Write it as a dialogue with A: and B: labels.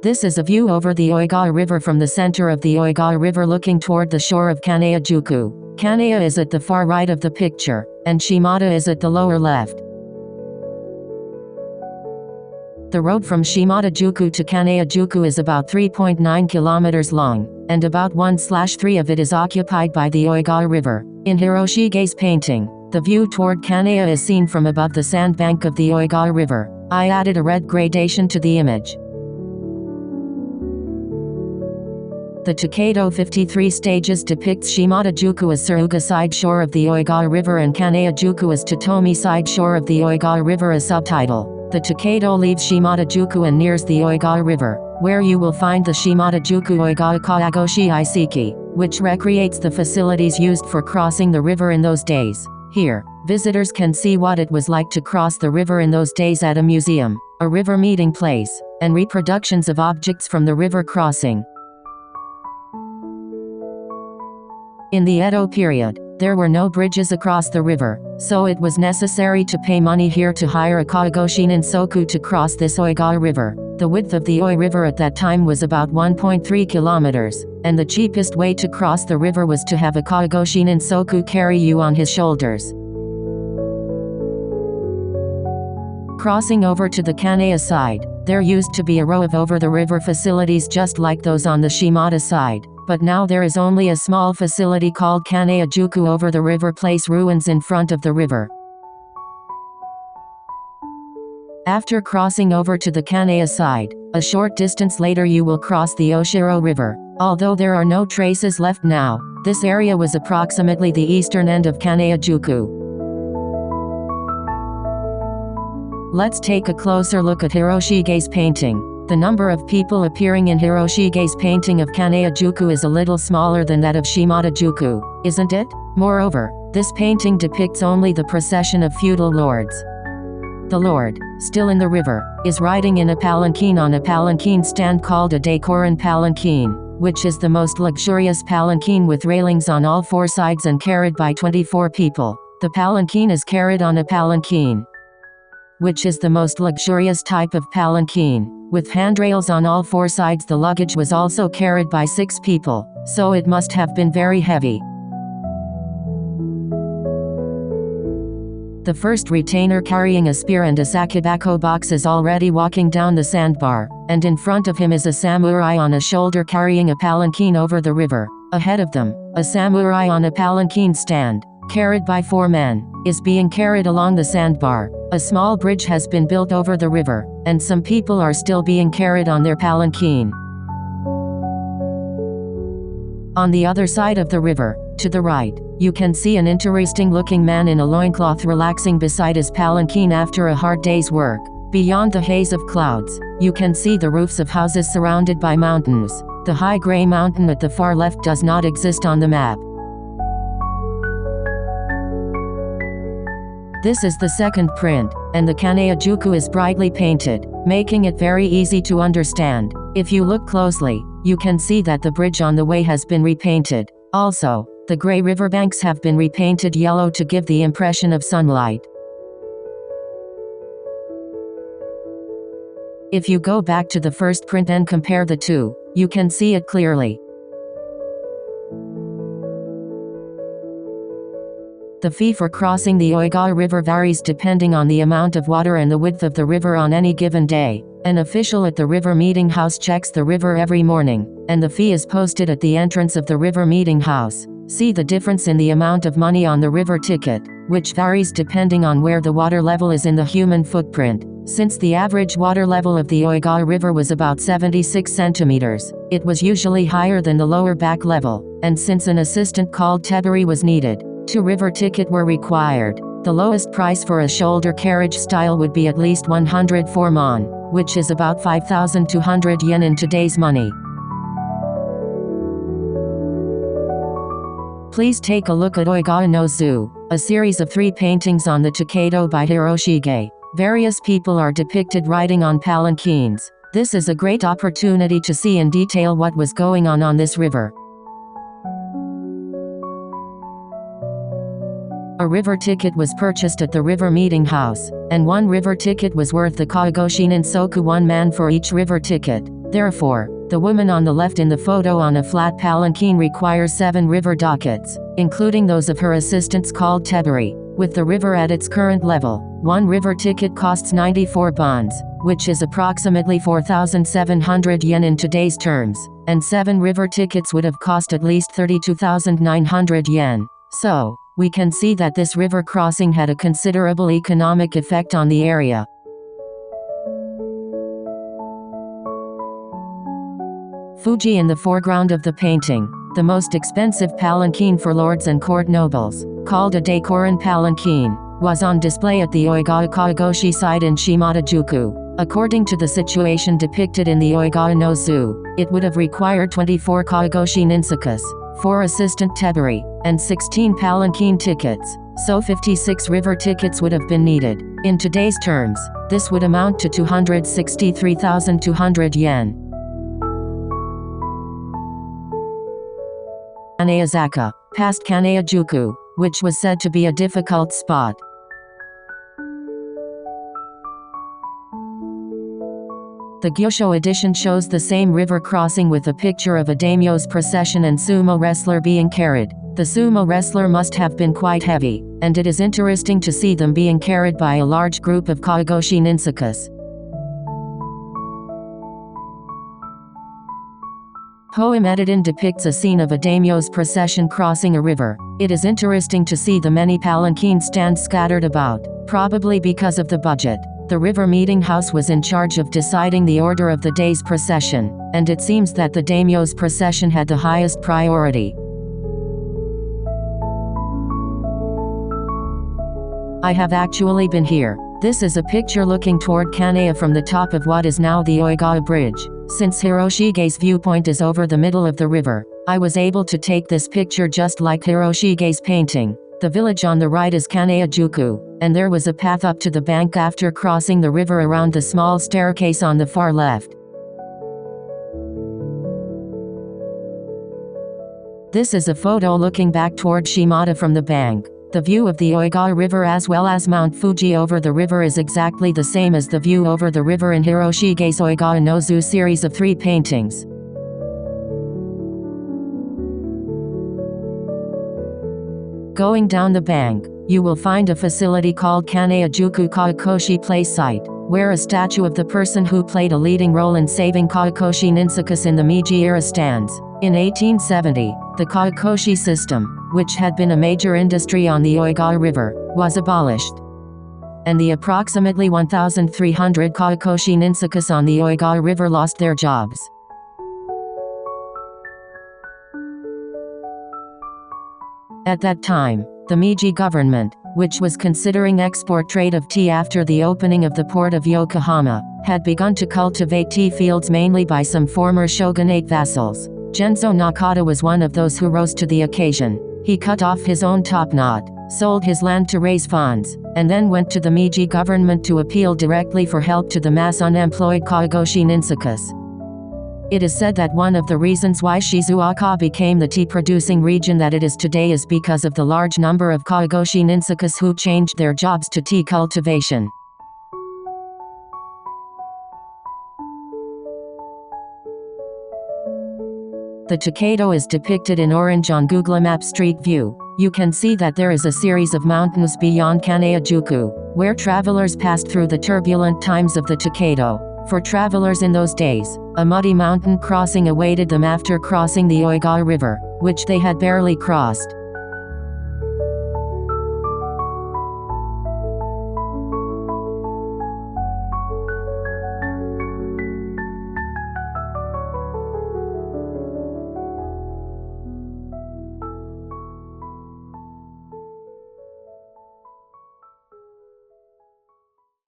A: This is a view over the Oigawa River from the center of the Oigawa River looking toward the shore of Kanaya-juku. Kanaya is at the far right of the picture, and Shimada is at the lower left. The road from Shimada-juku to Kanaya-juku is about 3.9 kilometers long, and about 1/3 of it is occupied by the Oigawa River. In Hiroshige's painting, the view toward Kanaya is seen from above the sandbank of the Oigawa River. I added a red gradation to the image. The Tokaido 53 stages depicts Shimada-juku as Tsuruga side shore of the Oigawa River and Kanaya-juku as Totomi side shore of the Oigawa River as subtitle. The Tokaido leaves Shimada-juku and nears the Oigawa River, where you will find the Shimada-juku Oigawa Kawagoshi Iseki, which recreates the facilities used for crossing the river in those days. Here, visitors can see what it was like to cross the river in those days at a museum, a river meeting place, and reproductions of objects from the river crossing. In the Edo period, there were no bridges across the river, so it was necessary to pay money here to hire a Kawagoshi Ninsoku to cross this Oigawa River. The width of the Oi River at that time was about 1.3 kilometers, and the cheapest way to cross the river was to have a Kawagoshi Ninsoku carry you on his shoulders. Crossing over to the Kanaya side, there used to be a row of over-the-river facilities just like those on the Shimada side, but now there is only a small facility called Kanaya-juku over the river place ruins in front of the river. After crossing over to the Kanaya side, a short distance later you will cross the Oshiro River. Although there are no traces left now, this area was approximately the eastern end of Kanaya-juku. Let's take a closer look at Hiroshige's painting. The number of people appearing in Hiroshige's painting of Kanaya-juku is a little smaller than that of Shimada-juku, isn't it? Moreover, this painting depicts only the procession of feudal lords. The lord, still in the river, is riding in a palanquin on a palanquin stand called a Daikoran palanquin, which is the most luxurious palanquin with railings on all four sides and carried by 24 people. The palanquin is carried on a palanquin, which is the most luxurious type of palanquin. With handrails on all four sides, the luggage was also carried by 6 people, so it must have been very heavy. The first retainer carrying a spear and a sakibako box is already walking down the sandbar, and in front of him is a samurai on a shoulder carrying a palanquin over the river. Ahead of them, a samurai on a palanquin stand, carried by 4 men, is being carried along the sandbar. A small bridge has been built over the river, and some people are still being carried on their palanquin. On the other side of the river, to the right, you can see an interesting-looking man in a loincloth relaxing beside his palanquin after a hard day's work. Beyond the haze of clouds, you can see the roofs of houses surrounded by mountains. The high gray mountain at the far left does not exist on the map. This is the second print, and the Kanaya-juku is brightly painted, making it very easy to understand. If you look closely, you can see that the bridge on the way has been repainted. Also, the gray riverbanks have been repainted yellow to give the impression of sunlight. If you go back to the first print and compare the two, you can see it clearly. The fee for crossing the Oigawa River varies depending on the amount of water and the width of the river on any given day. An official at the river meeting house checks the river every morning, and the fee is posted at the entrance of the river meeting house. See the difference in the amount of money on the river ticket, which varies depending on where the water level is in the human footprint. Since the average water level of the Oigawa River was about 76 centimeters, it was usually higher than the lower back level, and since an assistant called teburi was needed, 2 river ticket were required. The lowest price for a shoulder carriage style would be at least 104 mon, which is about 5,200 yen in today's money. Please take a look at Oigawa no Zoo, a series of 3 paintings on the Tokaido by Hiroshige. Various people are depicted riding on palanquins. This is a great opportunity to see in detail what was going on this river. A river ticket was purchased at the river meeting house, and 1 river ticket was worth the Kawagoshi Ninsoku 1 man for each river ticket. Therefore, the woman on the left in the photo on a flat palanquin requires 7 river dockets, including those of her assistants called tebari. With the river at its current level, 1 river ticket costs 94 bonds, which is approximately 4,700 yen in today's terms, and 7 river tickets would have cost at least 32,900 yen. So, we can see that this river crossing had a considerable economic effect on the area. Fuji in the foreground of the painting, the most expensive palanquin for lords and court nobles, called a Daikoran palanquin, was on display at the Oigawa Kagoshi site in Shimada-juku. According to the situation depicted in the Oigawa no Zoo, it would have required 24 Kagoshi ninsakas, 4 assistant tebari, and 16 palanquin tickets, so 56 river tickets would have been needed. In today's terms, this would amount to 263,200 yen. Kanayazaka, past Kanaya-juku, which was said to be a difficult spot. The Gyosho edition shows the same river crossing with a picture of a daimyo's procession and sumo wrestler being carried. The sumo wrestler must have been quite heavy, and it is interesting to see them being carried by a large group of Kagoshi ninsakas. Poem Edidin depicts a scene of a daimyo's procession crossing a river. It is interesting to see the many palanquin stands scattered about, probably because of the budget. The river meeting house was in charge of deciding the order of the day's procession, and it seems that the daimyo's procession had the highest priority. I have actually been here. This is a picture looking toward Kanaya from the top of what is now the Oigawa Bridge. Since Hiroshige's viewpoint is over the middle of the river, I was able to take this picture just like Hiroshige's painting. The village on the right is Kanaya-juku, and there was a path up to the bank after crossing the river around the small staircase on the far left. This is a photo looking back toward Shimada from the bank. The view of the Oigawa River as well as Mount Fuji over the river is exactly the same as the view over the river in Hiroshige's Oigawa no Zoo series of 3 paintings. Going down the bank, you will find a facility called Kanaya-juku Kagoshi Place Site, where a statue of the person who played a leading role in saving Kagoshi ninsakas in the Meiji era stands. In 1870, the Kagoshi system, which had been a major industry on the Oigawa River, was abolished, and the approximately 1,300 Kagoshi ninsakas on the Oigawa River lost their jobs. At that time, the Meiji government, which was considering export trade of tea after the opening of the port of Yokohama, had begun to cultivate tea fields mainly by some former shogunate vassals. Genzo Nakata was one of those who rose to the occasion. He cut off his own top knot, sold his land to raise funds, and then went to the Meiji government to appeal directly for help to the mass unemployed Kagoshi ninsakas. It is said that one of the reasons why Shizuoka became the tea-producing region that it is today is because of the large number of Kagoshi ninsakas who changed their jobs to tea cultivation. The Tokaido is depicted in orange on Google Maps Street View. You can see that there is a series of mountains beyond Kanaya-juku, where travelers passed through the turbulent times of the Tokaido. For travelers in those days, a muddy mountain crossing awaited them after crossing the Oigawa River, which they had barely crossed.